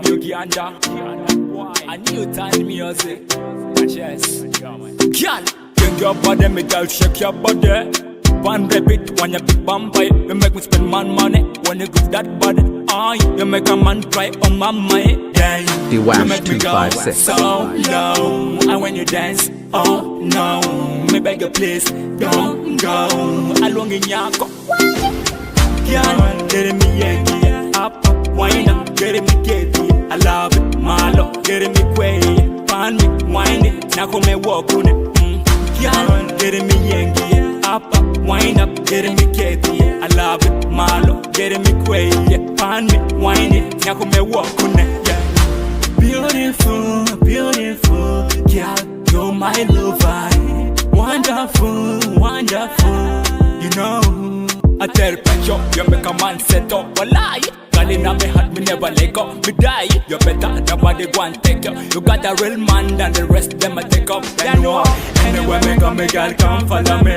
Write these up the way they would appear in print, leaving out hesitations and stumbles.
from Uganda. A new time music. Yes. Girl, bring your body, me girl, shake your body. One rabbit, when you big vampire, you make me spend man money. When you give that body, you make a man cry on my mind. Yeah, you make me go so low. And when you dance, oh no, me beg you please, don't go along in your go. Girl, get me yanky, up, wind up, get me kitty. I love it, my love, get me quay. Find me, wind it, now come and walk on it. Girl, get me yanky, up, wind up, get me kitty. I love it, my love, get me quay. Find me, wind it, now come and walk on it. Beautiful, beautiful, girl, you're my lover. Wonderful, wonderful, you know. I tell picture, you make a man set up a lie. Girl inna me heart, me never let go, me die. You better, nobody go and take you. You got a real man, than the rest them I take up. You know, anywhere me go, me girl come follow me.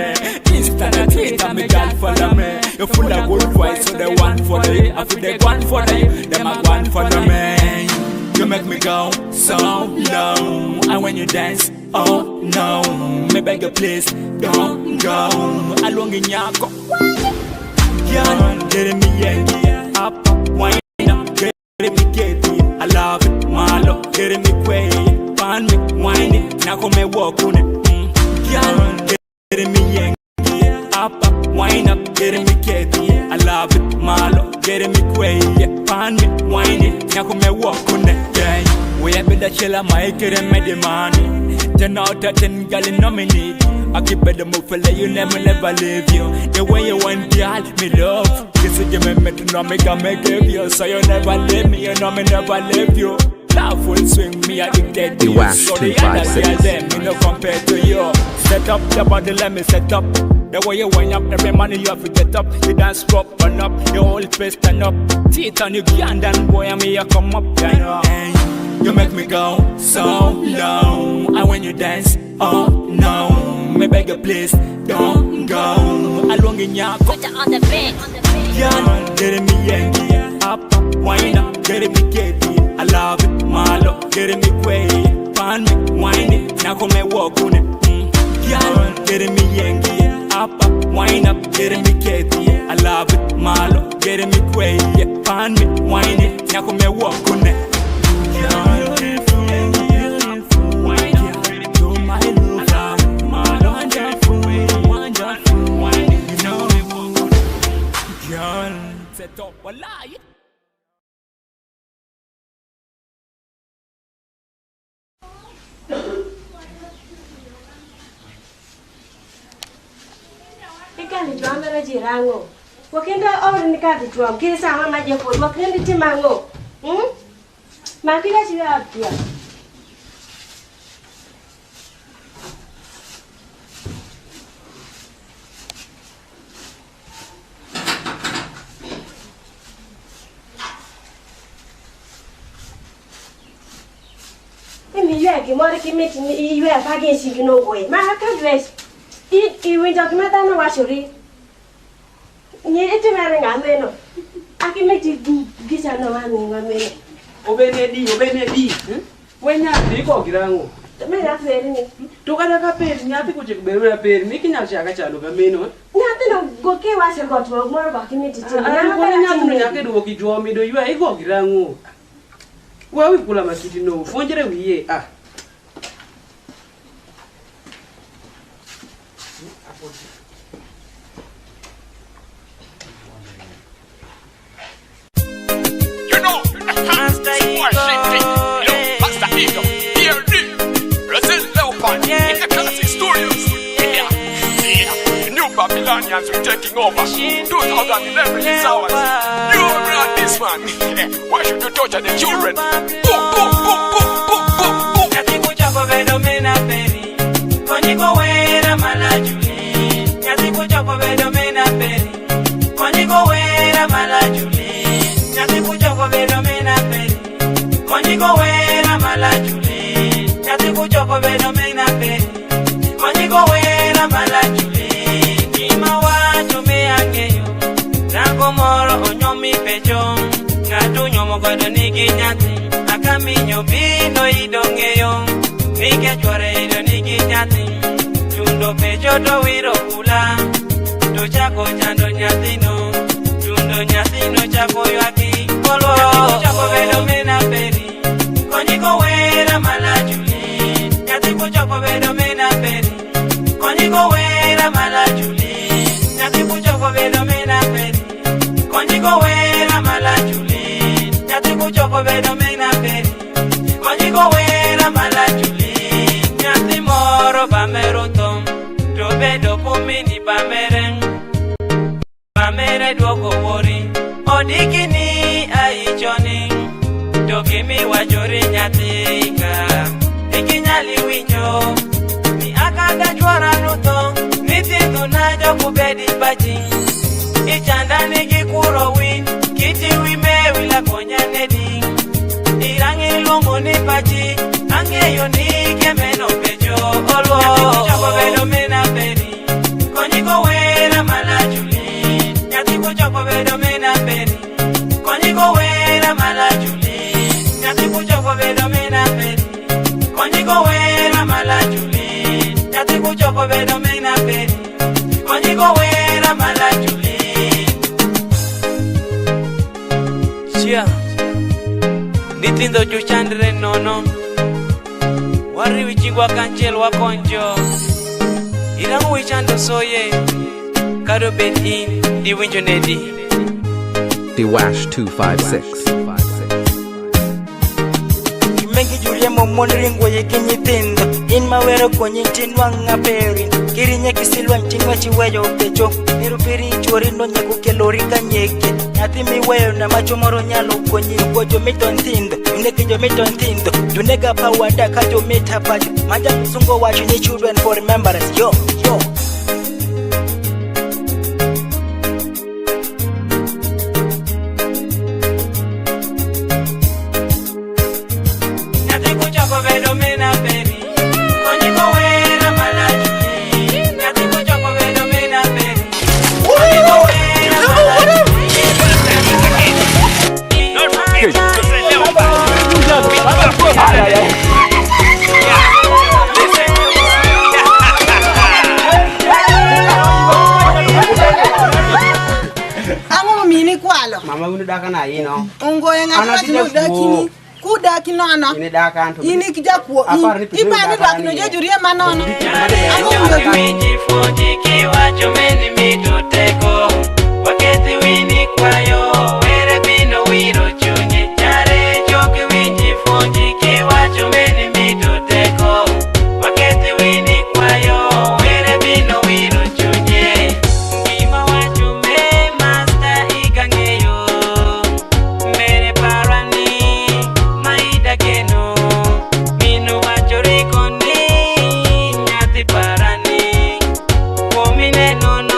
Insta and Twitter, me girl follow me. You full of good vibes, so they want for you. I feel they want for you, them I want for me. You make me go so low. And when you dance, oh no, me beg you please, don't go along in your go. Girl, get me yanky, up, wind up, get me kitty. I love it, my love, get me quay. Find me, wind it, now come and walk on it. Girl, get me yanky, up, wind up, get me kitty. I love it, my love, get me quay. Find me, wind it, now come and walk on it. Yeah, we have been the chiller, my kid and made the money. 10 out of 10, girl, in nominate. I keep better move for you, never leave you. The way you want, girl, me love. Kiss you, give me to know me, can make you. So you never leave me, you know me never leave you. Love full swing, me addicted to you. So the other girl, them, me no compare to you. Set up the body, let me set up. The way you wind up, every money you have to get up. You dance up, burn up, your whole face stand up. Teeth on you, and then boy, I me you come up, you know. You make me go so low. And when you dance, oh no, me beg you please, don't go along in your go. Put it on the beat. Girl, get me yanky, up, wind up, get me kitty. I love it, my love, get me quay. Find me, wind it, now come and walk on it. Girl, get me yanky, up, wind up, get me kitty. I love it, my love, get me quay. Find me, wind it, now come and walk on it. Beautiful, beautiful, you're my lover, wonderful, wonderful, you know, girl, set up a lie. Ikani drama na jirango. Wakenda over nikati drum. Kile sama maje kwa wakenda timango. Makila siya apia. Emi yue ki mori ki meti ni yue pagi singi no goe. Ma haka dress. I winja ki mata na washuri. Ni ete mare ngameno. Aki meti gisa no mami ngameno. Obenedi. Wenya ndiko girango. Mera feri ni. Tokana ka peri nyati kuche kuberura peri mikinya chaka chalo kameno. Nyati no goke wase gotwo moro ba kimiti tini. Na kwa nyati no nyake do kijwa mido yua iko girango. Wewe kula makiti no fonjere wiye Babylonians were taking over. 2011 is ours. You run this one. Why should you torture the children? Boom, boom, boom, boom, boom, boom, boom. Yatiku chako vedo mena peri. Koniko wera malajuli. Yatiku chako vedo mena peri. Koniko wera malajuli. Yatiku chako vedo mena peri. Koniko wera malajuli. Yatiku chako vedo mena peri. Koniko wera malajuli. Moro onyomi pecho ngatu nyomo godo nigi nyathi akaminyo bino idong'eyo nike chware ido nigi nyathi tundo pecho to wiro kula to chako chando nyathino tundo nyathino chako ywaki kolo chako bedo mena peri konyigo wera malachuli nyathi chako bedo mena peri konyigo wera malachuli nyathi chako bedo mena peri konyigo wera malachuli nyathi chako bedo mena peri konyigo wera malachuli nyathi moro bamero tom to bedo pomini bamere dwoko wori odikini aichoni to kimi wachori nyathika ikinyali winjo ni akada chwara nuto nithindo na joku bedi baji ichanda nigi kuro win kiti wime wila konya nedi irangi longo ni baji ang'eyo ni kemeno pecho olwo chako bedo mena peri konyigo wera malachuli nyathi chako bedo mena peri konyigo wera malachuli nyathi chako bedo mena peri konyigo wera malachuli nyathi chako bedo mena peri konyigo wera malachuli chia nithindo jochandre nono wari wichigwa kanchiel wakonjo irang'o wichando soye kado bed in diwinjo nedi Wash 256 Mengi julia momon ringwa yeki nyithindo in mawero konyi tinwa ng'aperin kirinya kisilwa ntinwa chiweyo pecho nero peri chori no nyako kelori kanyeke nyathi miweyo na macho moro nyalo konyi gojo mito nthindo uneke jo mito nthindo tunega pawada kajo mita pacho manja msungo wacho ni children for remembrance yo Mama winu daka na ino. Ongo yenga dakini kudaki nono. Ini daka antu. Ini kijakuo. Ipani dakino jejuria manono. Mijifunji kiwacho meni mituteko waketi wini kwayo were bino wiro chunye chare choke mijifunji kiwacho meni mituteko waketi wini kwayo were bino wiro chunye kima wacho me master ikangeyo mere parani maida keno minu wacho riko ni nyati parani komine nono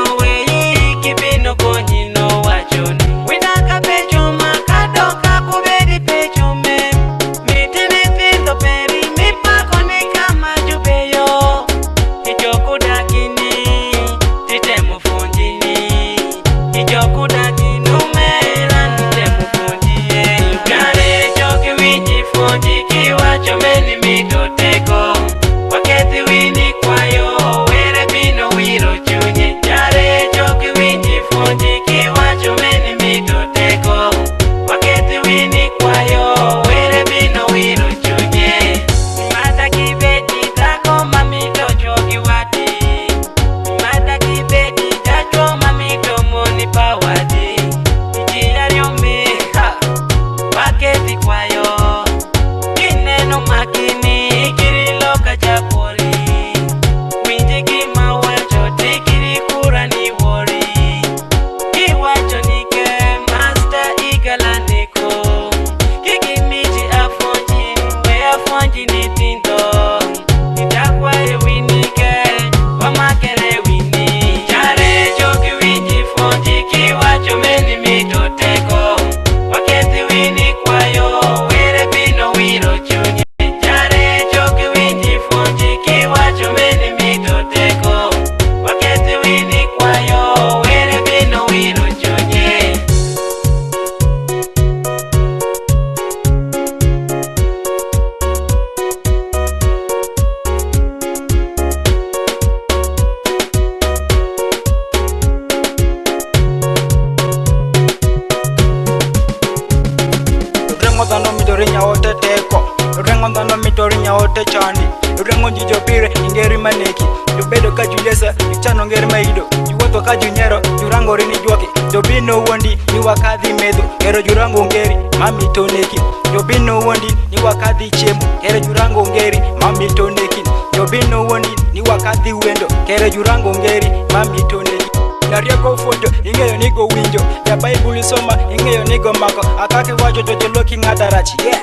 te chandi Urengo njijo pire ingeri maneki Yubedo ka julesa yuchano ngeri maido Yuwato ka junyero jurango rini juwaki Jobino wondi ni wakadhi medo Kero jurango ngeri mami toneki Jobino wondi ni wakadhi chemu Kero jurango ngeri mami toneki Jobino wondi ni wakadhi wendo Kero jurango ngeri mami toneki Nariako fojo ingeyo nigo winjo Ya Bible soma ingeyo nigo mako Akake wajo jojo loki ngadarachi yeah.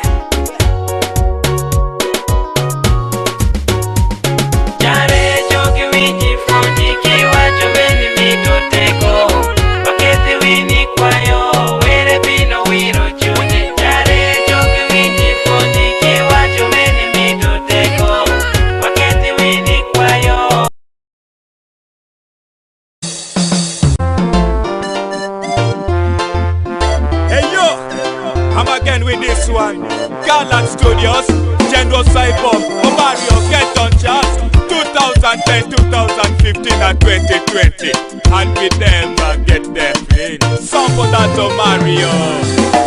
Studios, General Cyber, Mario Get on Charts, 2010, 2015 and 2020, and we never get their feel. Some for that of Mario.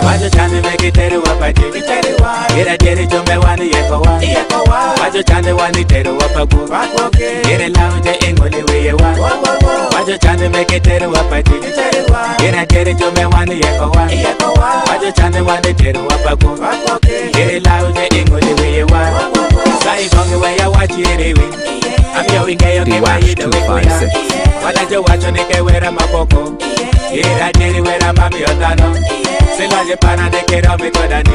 Wajo chande make teru wapaji, ira jeri jombe wani yekowa. Wajo chande wani teru wapagu, ira launje ingole weyewa. Wajo chande make teru wapaji, ira jeri jombe wani yekowa. Wajo chande wani teru wapagu, ira launje ingole weyewa. Sai bonge weya wachirewe, amyo ingeyo kema yido wekoya. Wadajo wacho nike wera mapoko, ira jeri wera mami otano. Silaje para de kero mi kodani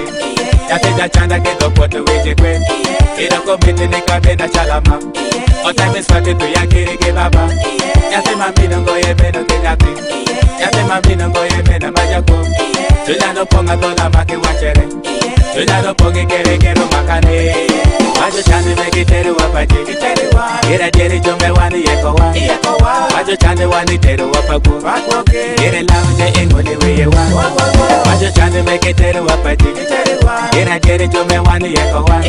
Yate ja chanda ke do poto weje kwe Ida komite ne kabena chalama Ota me swate tu ya kiri ke baba Yate mami nongo ye meno ke nyati Yate mami nongo ye meno majako Tuja no ponga dola make wachere Tuja no pongi kere kero makane Wajo chande meki teru wapaji Ira jeri jombe wani yekowa Wajo chande wani teru wapagu Ira launje ingole weyewa Wajo chande meki teru wapaji Ira jeri jombe wani yekowa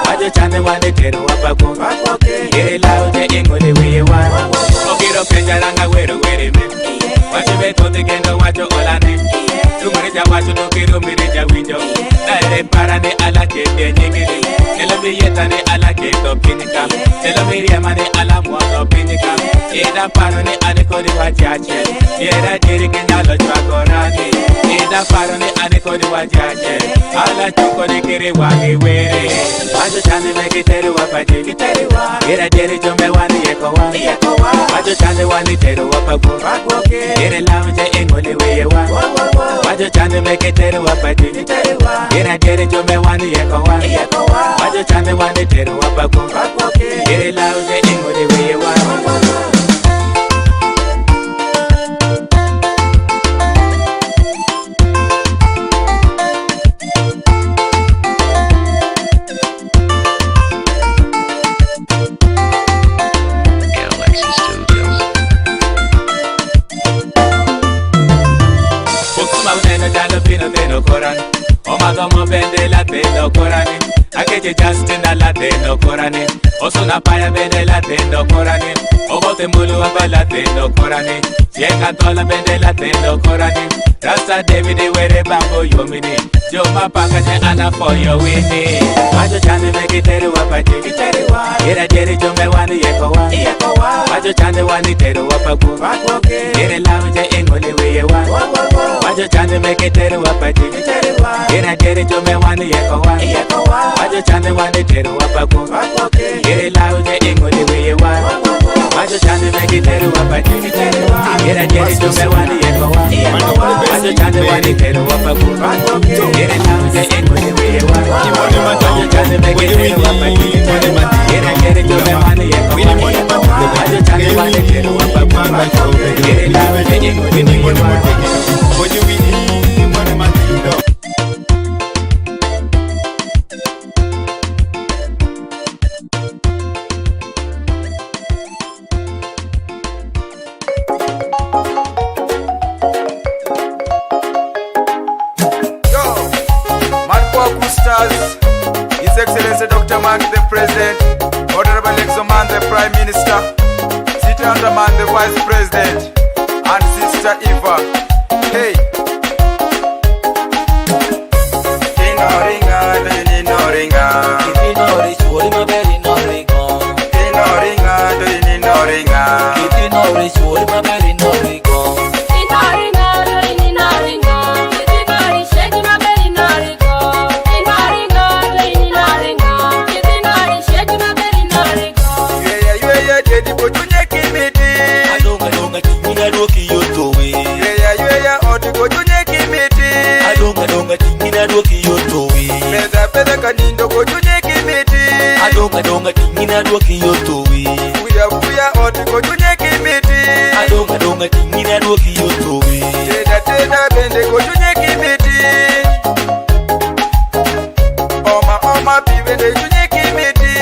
Wajo chande wani teru wapagu Ira launje ingole weyewa Okiro penja langa wero were me Wajo beto tikendo wajo olane Tumarija wajo nokiro mirija winjo Dare para ne ala kete nyigiri Nelo biyeta ne ala keto pinika Nelo miriama ne ala mwono pinika Ida paro ne ane kodi wajache Yera jiri kenyalo chwa korani Ida paro ne ane kodi wajache Ala chuko ne kiri wagi were Wajo chande meki teru wapaji Yera jiri jombe wani yekowa Wajo chande wani teru wapagu Yere launje ingole weyewa Wajo chande meki teru wapaji Yera jiri jombe wani yekowa Wajo chande wani teru wapagu Yere launje ingole weyewa Omadomo bende la tendo korani Akeje Justin la tendo korani Osuna paya bende la tendo korani Obote mulu amba la tendo korani Sienga tola bende la tendo korani Rasta David were bambo yomini Joma panga je ana for your winning Wajo chande meki teru wapaji Ira jeri jombe wani yekowa Wajo chande wani teru wapagu Ira launje ingole weyewa Wajo chande meki teru wapaji Ira jeri jombe wani yekowa Wajo chande wani teru wapagu Ira launje ingole weyewa Wajo chande meki teru wapaji Ira jeri jombe wani yekowa Wajo chande wani teru wapagu Ira launje ingole weyewa Wajo chande meki teru wapaji Ira jeri jombe wani yekowa Wajo chande wani teru wapagu Ira launje ingole weyewa His Excellency Dr. Man the President, Honorable Exoman the Prime Minister, Sita Underman the Vice President, and Sister Eva. Hey! Inoringa, chori maberi norigo. Pesa kanindo kojunye kimiti. Adonga tingina dwoki yotowi. Fuya oti kojunye kimiti. Adonga tingina dwoki yotowi. Teda bende kojunye kimiti. Oma pi bende junye kimiti.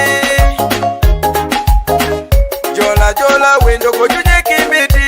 Jola wendo kojunye kimiti.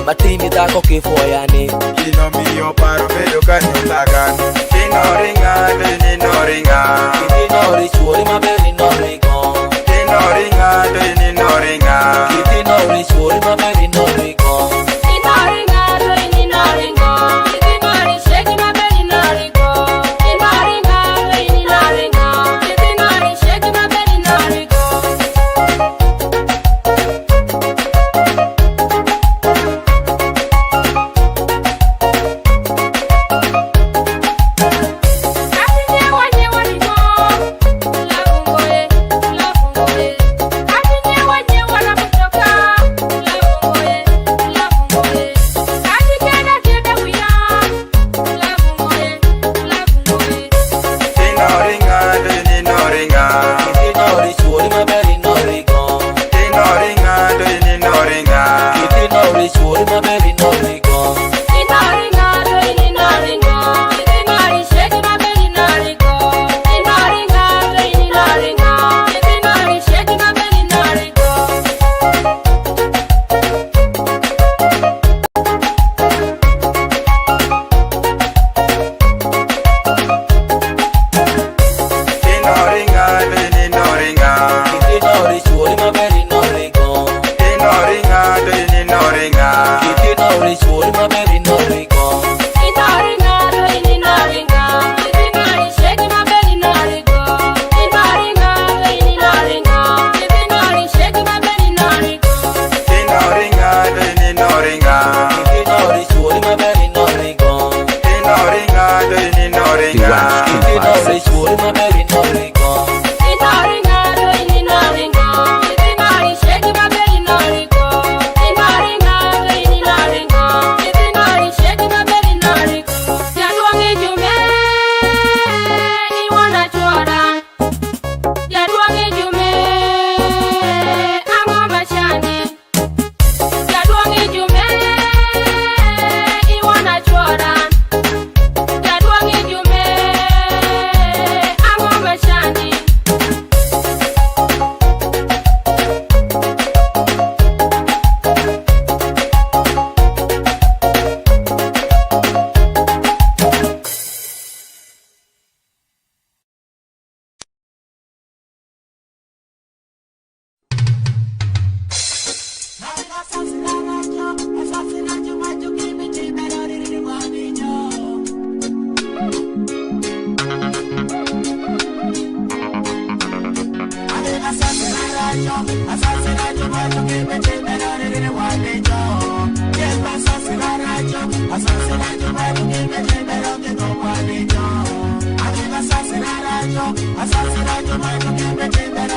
Matini tako kifoyani. Kino miyo paro bedo kanyo tagan. Kino ringa, kino ringa. Kino richuori maberi norigo. Kino ringa, kino ringa. Kino richuori maberi norigo. Kino ringa, kino ringa. Kino risheki maberi norigo. Kino ringa, kino ringa. Kino risheki maberi norigo. Assassinato,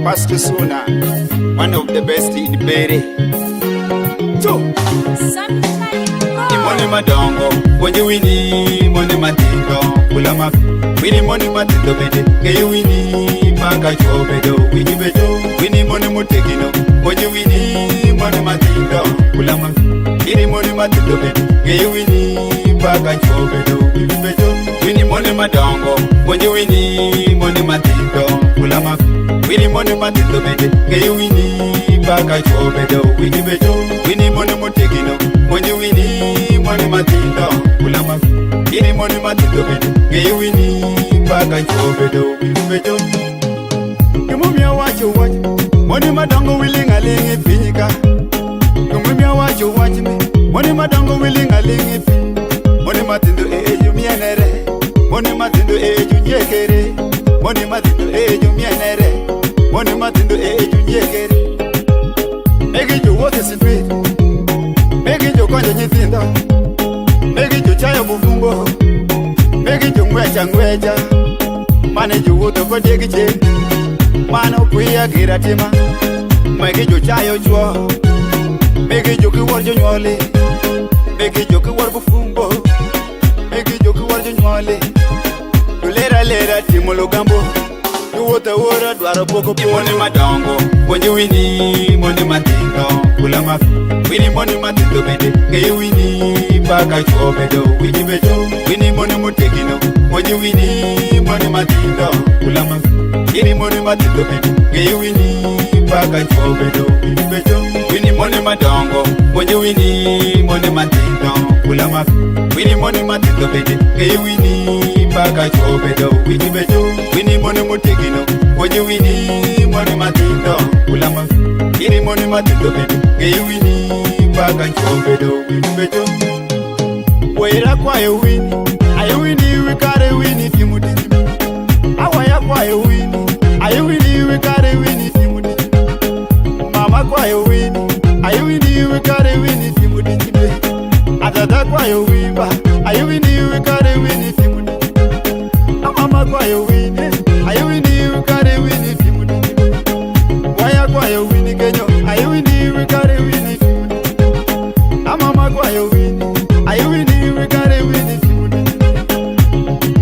Pastor Sona, one of the best in the berry. Two. Money madongo, when you winnie, money matindo, ulama, winnie money matindo bede, gay winnie, baka chobedo, winnie bedo, winnie money mutekino, when you winnie, money matindo, ulama, winnie money matindo bede, gay winnie, baka chobedo, winnie bedo, winnie money madongo, when you winnie, money matindo, ulama, winnie money matindo bede, gay winnie, baka chobedo, winnie bedo, winnie money mutekino, when you winnie, money matindo, ulama, winnie money matindo bede, gay winnie, baka chobedo, winnie bedo. Kumumia wacho watch, money madongo willing a ling finika. Kumumia wacho watch me, money madongo willing a ling fin. Money matindo eju mianere, money matindo eju nyekere, money matindo eju mianere, money matindo eju nyekere. Make it your water secret, make it your jo konyo nyithindo, megi jo chayo bufumbo, megi jo ngwecha, mane jo wuotho kodegi cheng, mano kuya gira tima, megi jo chayo chwo, megi jo kiwor jo nyuoli, megi jo kiwor bufumbo, megi jo kiwor jo nyuoli, lera timo logambo, wuotho wora dwaro poko po. Moni madongo, ponje wini, moni matindo, kula mafi, wini moni matindo bende, ke wini, baka chwo bedo, wini bedo, wini moni mutegino, ponje wini, moni matindo, kula mafi, wini moni matindo bende, ke wini, baka chwo bedo, wini bedo, wini moni madongo, ponje wini, moni matindo, kula mafi, wini moni matindo bende, ke wini, baka chwo bedo, wini bedo, wini moni mutegino, ponje wini, moni matindo, kula mafi, wini moni matindo bende, ke wini, baka chwo bedo, wini bedo. Wera kwayo wini, ayo wini wikare wini timudiji. Awaya kwayo wini, ayo wini wikare wini timudiji. Mama kwayo wini, ayo wini wikare wini timudiji. Atata kwayo wimba, ayo wini wikare wini timudiji. Mama kwayo wini, ayo wini wikare wini timudiji. Waya kwayo wini kenyo, ayo wini wikare wini timudiji. Mama kwayo wini, ayo wini wikare wini timudiji.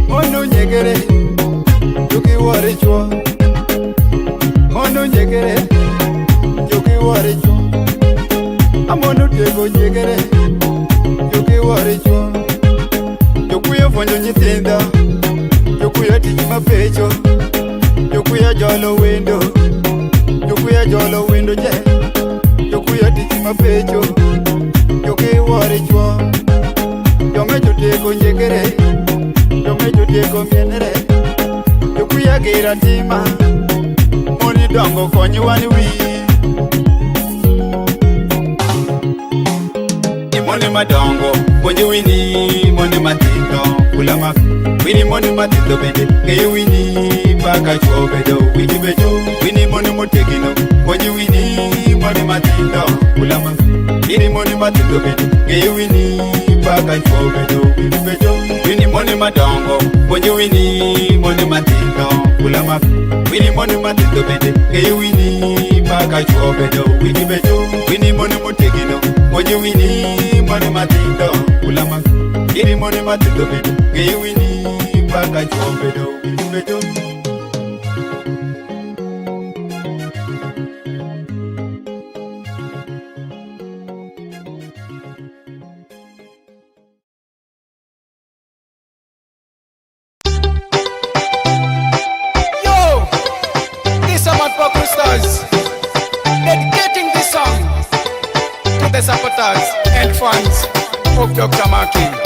Mono nyegere, yuki wari chwo. Mono nyegere, yuki wari chwo. Amono tego nyegere, yuki wari chwo. Yokuyo fonjo nyithindo, yokuyo tich mapecho, yokuyo jolo wendo, yokuyo jolo wendo je, yokuyo tich mapecho, yuki wari chwo. Yomejo tego nyegere, yomejo tego mienere, yokuyo gira tima, moni dongo konyi wani wi. Moni madongo, ponje wini, moni matindo, kula mafi, wini moni matindo bende, ke wini, baka chwo bedo, wini bedo, wini moni mutegino, ponje wini, moni matindo, kula mafi, wini moni matindo bende, ke wini, baka chwo bedo, wini bedo, wini moni madongo, ponje wini, moni matindo, kula mafi, wini moni matindo bende, ke wini, baka chwo bedo, wini bedo, wini moni mutegino, ponje wini, moni matindo, kula mafi, wini moni matindo bende, ke wini, baka chwo bedo, wini bedo. The supporters and fans of Dr. Maki.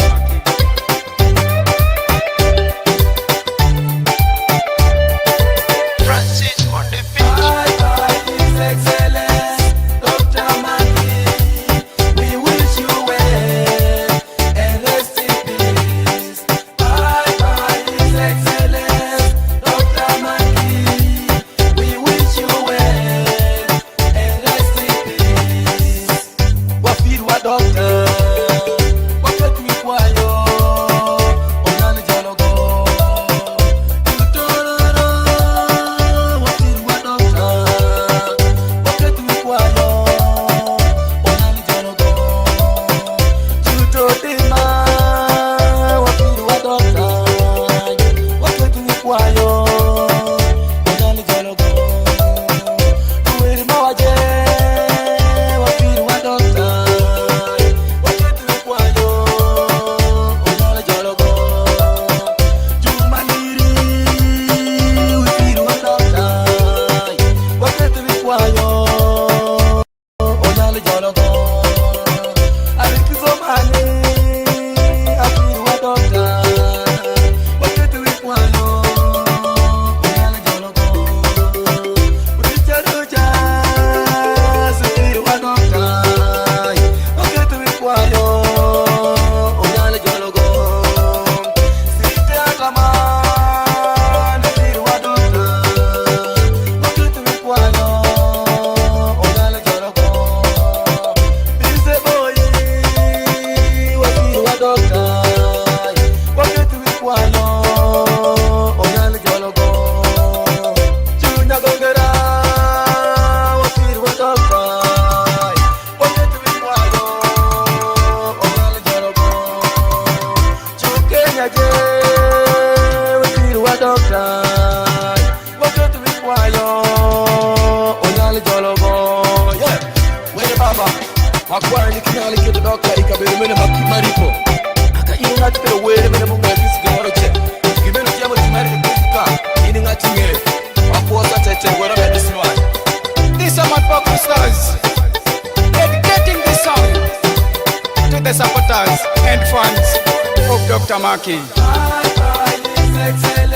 Akwana nikina likete doka ikabele mene maripo. Aka ini ngati pero wele mene munga kisi goro che. Gibeno kiamo timari kuka. Ini ngati ngere. Akwa tete wera mede silwan. This is my for Christmas. Dedicating this song to the supporters and fans of Dr. Maki. Bye bye, His Excellency.